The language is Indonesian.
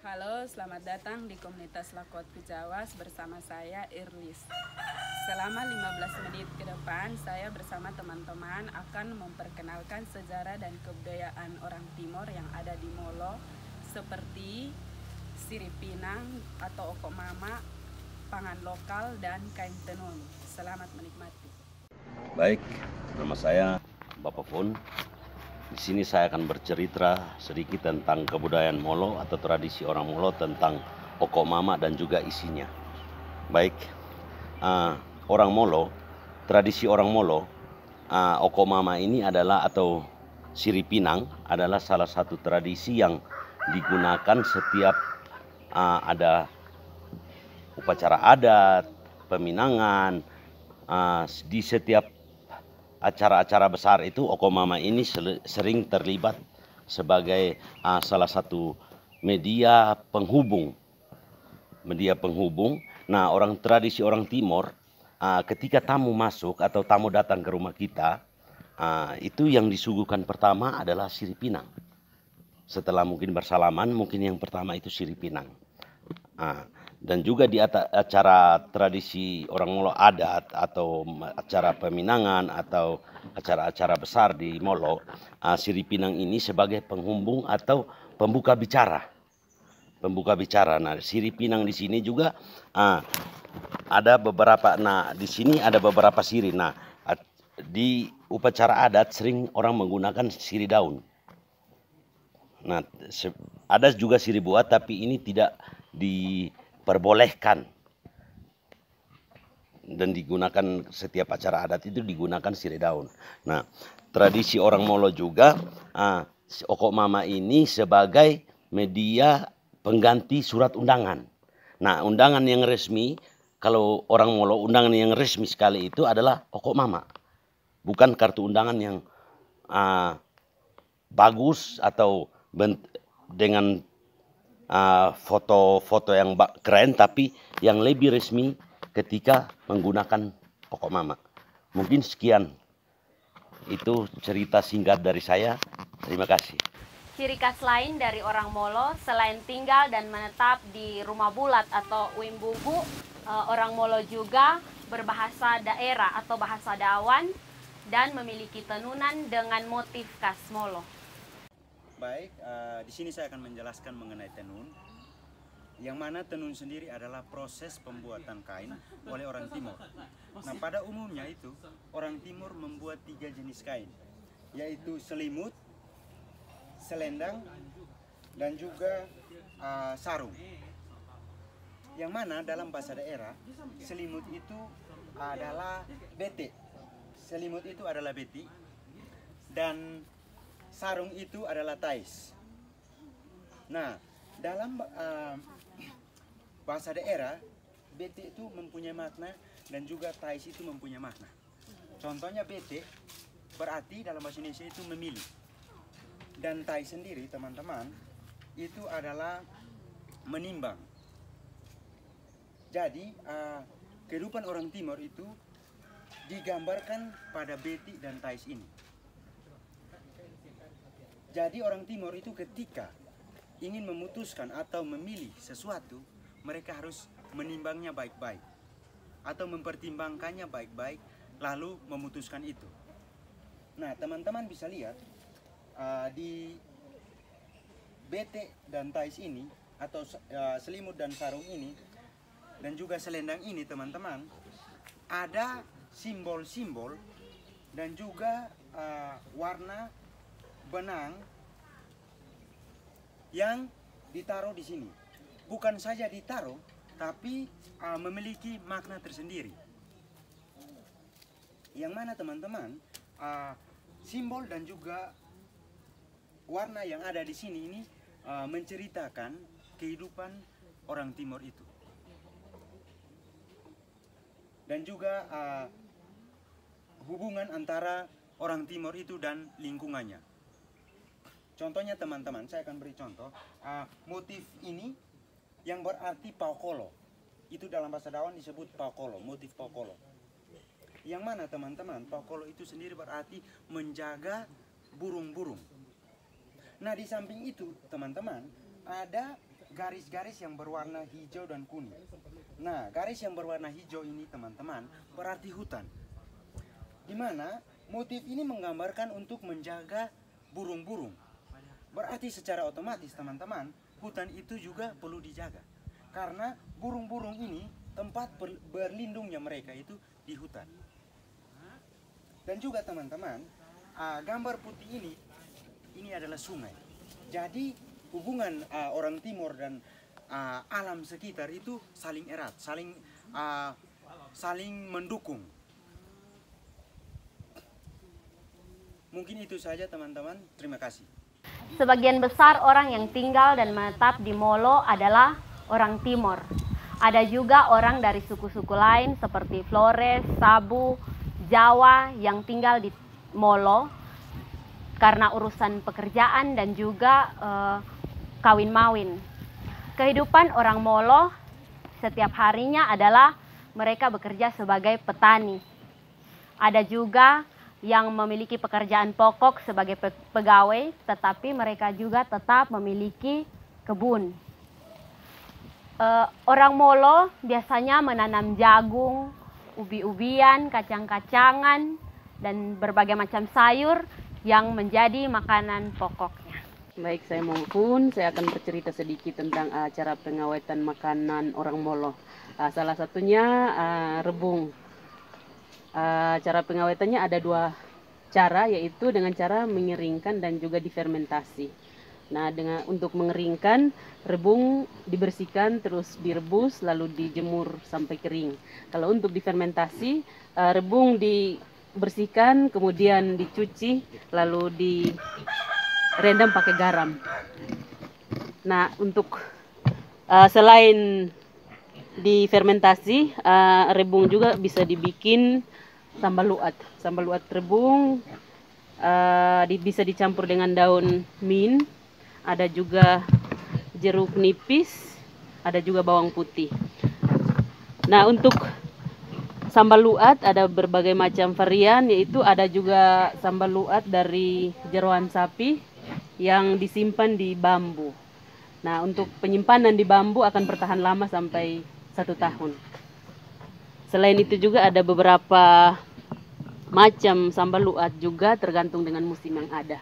Halo, selamat datang di komunitas Lakot Kejawas bersama saya Irlis. Selama 15 menit ke depan, saya bersama teman-teman akan memperkenalkan sejarah dan kebudayaan orang Timor yang ada di Molo, seperti sirip pinang atau oko mama, pangan lokal, dan kain tenun. Selamat menikmati. Baik, nama saya Bapak Pun. Di sini saya akan bercerita sedikit tentang kebudayaan Molo atau tradisi orang Molo tentang oko mama dan juga isinya. Baik, orang Molo, tradisi orang Molo, oko mama ini adalah atau sirip pinang adalah salah satu tradisi yang digunakan setiap ada upacara adat, peminangan, di setiap acara-acara besar itu oko mama ini sering terlibat sebagai salah satu media penghubung. Nah, tradisi orang Timor, ketika tamu masuk atau tamu datang ke rumah kita, itu yang disuguhkan pertama adalah sirip pinang. Setelah mungkin bersalaman, mungkin yang pertama itu sirip pinang. Dan juga di acara tradisi orang Molo adat atau acara peminangan atau acara-acara besar di Molo, sirip pinang ini sebagai penghubung atau pembuka bicara. Nah, sirip pinang di sini juga ada beberapa. Nah, di sini ada beberapa sirip. Nah, di upacara adat sering orang menggunakan sirip daun. Nah, ada juga sirip buah, tapi ini tidak diperbolehkan dan digunakan setiap acara adat itu digunakan sirip daun. Nah, tradisi orang Molo juga oko mama ini sebagai media pengganti surat undangan. Nah, undangan yang resmi, kalau orang Molo undangan yang resmi sekali itu adalah oko mama, bukan kartu undangan yang bagus atau dengan foto-foto yang keren, tapi yang lebih resmi ketika menggunakan oko mama. Mungkin sekian, itu cerita singkat dari saya. Terima kasih. Ciri khas lain dari orang Molo selain tinggal dan menetap di rumah bulat atau uimbubu, orang Molo juga berbahasa daerah atau bahasa Dawan dan memiliki tenunan dengan motif khas Molo. Baik, di sini saya akan menjelaskan mengenai tenun. Yang mana tenun sendiri adalah proses pembuatan kain oleh orang Timor. Nah, pada umumnya itu orang Timor membuat 3 jenis kain, yaitu selimut, selendang, dan juga sarung. Yang mana dalam bahasa daerah, selimut itu adalah bete. Selimut itu adalah beti, dan sarung itu adalah tais. Nah, dalam bahasa daerah, bete itu mempunyai makna dan juga tais itu mempunyai makna. Contohnya bete berarti dalam bahasa Indonesia itu memilih. Dan tais sendiri, teman-teman, itu adalah menimbang. Jadi, kehidupan orang Timor itu digambarkan pada beti dan tais ini. Jadi orang Timor itu ketika ingin memutuskan atau memilih sesuatu, mereka harus menimbangnya baik-baik atau mempertimbangkannya baik-baik lalu memutuskan itu. Nah, teman-teman bisa lihat di bete dan tais ini atau selimut dan sarung ini dan juga selendang ini, teman-teman, ada simbol-simbol dan juga warna benang yang ditaruh di sini. Bukan saja ditaruh, tapi memiliki makna tersendiri. Yang mana, teman-teman, simbol dan juga warna yang ada di sini ini menceritakan kehidupan orang Timor itu. Dan juga hubungan antara orang Timor itu dan lingkungannya. Contohnya, teman-teman, saya akan beri contoh. Motif ini yang berarti paukolo. Itu dalam bahasa Dawan disebut paukolo, motif paukolo. Yang mana, teman-teman, paukolo itu sendiri berarti menjaga burung-burung. Nah, di samping itu, teman-teman, ada garis-garis yang berwarna hijau dan kuning. Nah, garis yang berwarna hijau ini teman-teman berarti hutan. Di mana motif ini menggambarkan untuk menjaga burung-burung. Berarti secara otomatis teman-teman, hutan itu juga perlu dijaga. Karena burung-burung ini tempat berlindungnya mereka itu di hutan. Dan juga teman-teman, gambar putih ini adalah sungai. Jadi hubungan orang Timor dan alam sekitar itu saling erat, saling mendukung. Mungkin itu saja teman-teman, terima kasih. Sebagian besar orang yang tinggal dan menetap di Molo adalah orang Timor. Ada juga orang dari suku-suku lain seperti Flores, Sabu, Jawa yang tinggal di Molo karena urusan pekerjaan dan juga kawin mawin. Kehidupan orang Molo setiap harinya adalah mereka bekerja sebagai petani. Ada juga yang memiliki pekerjaan pokok sebagai pegawai, tetapi mereka juga tetap memiliki kebun. Orang Molo biasanya menanam jagung, ubi-ubian, kacang-kacangan, dan berbagai macam sayur yang menjadi makanan pokoknya. Baik, saya Mongkun. Saya akan bercerita sedikit tentang cara pengawetan makanan orang Molo. Salah satunya rebung. Cara pengawetannya ada dua cara, yaitu dengan cara mengeringkan dan juga difermentasi. Nah, untuk mengeringkan, rebung dibersihkan terus direbus lalu dijemur sampai kering. Kalau untuk difermentasi, rebung dibersihkan kemudian dicuci lalu direndam pakai garam. Nah, untuk selain difermentasi, rebung juga bisa dibikin sambal luat. Sambal luat rebung bisa dicampur dengan daun mint, ada juga jeruk nipis, ada juga bawang putih. Nah, untuk sambal luat ada berbagai macam varian, yaitu ada juga sambal luat dari jeroan sapi yang disimpan di bambu. Nah, untuk penyimpanan di bambu akan bertahan lama sampai 1 tahun. Selain itu juga ada beberapa macam sambal luat juga tergantung dengan musim yang ada.